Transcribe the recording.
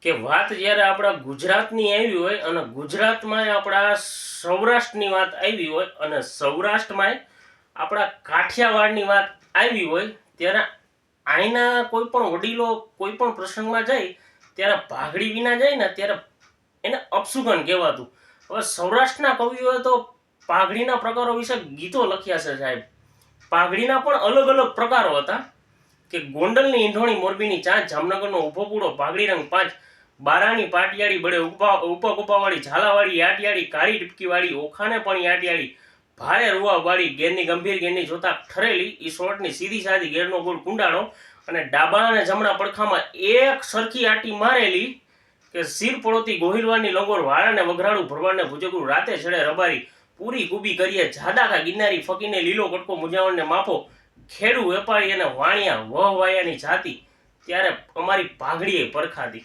કે વાત જ્યારે આપણા ગુજરાતની આવી હોય અને ગુજરાતમાં આપણા સૌરાષ્ટ્રની વાત આવી હોય અને સૌરાષ્ટ્રમાં આપણા કાઠિયાવાડની વાત આવી હોય ત્યારે અહીંના કોઈ પણ વડીલો કોઈ પણ પ્રસંગમાં જાય ત્યારે ભાગડી વિના જાય ને ત્યારે એને અપશુકન કહેવાતું. હવે સૌરાષ્ટ્રના કવિઓએ તો પાઘડીના પ્રકારો વિશે ગીતો લખ્યા છે સાહેબ. પાઘડીના પણ અલગ અલગ પ્રકારો હતા કે ગોંડલની ઈંધોણી મોરબીની ચાંચ જામનગરનો ઊભો પૂડો પાઘડી રંગ 5 બારાની પાટિયાળી બળે ઉપા કુપાવાળી ઝાલાવાળી યાટિયાળી કાળી ટીપકીવાળી ઓખાને પણ યાટિયાળી ભારે રૂવાવાળી ગેરની ગંભીર ગેરની જોતા ઠરેલી ઈ શોર્ટની સીધી સાદી ગેરનો ગોળ કુંડાળો અને ડાબા અને જમણા પડખામાં એક સરખી આટી મારેલી કે સિર પડોતી ગોહિલવાની લંગોર વાળાને વઘરાડું ભરવાડને ભુજગું રાતે છડે રબારી પૂરી કુબી કરીએ જાદાકા ગિરનારી ફકીને લીલો કટકો મુજાવણને માફો ખેડૂ વેપારી અને વાણિયા વહવાયાની જાતિ ત્યારે અમારી પાઘડીએ પરખાતી.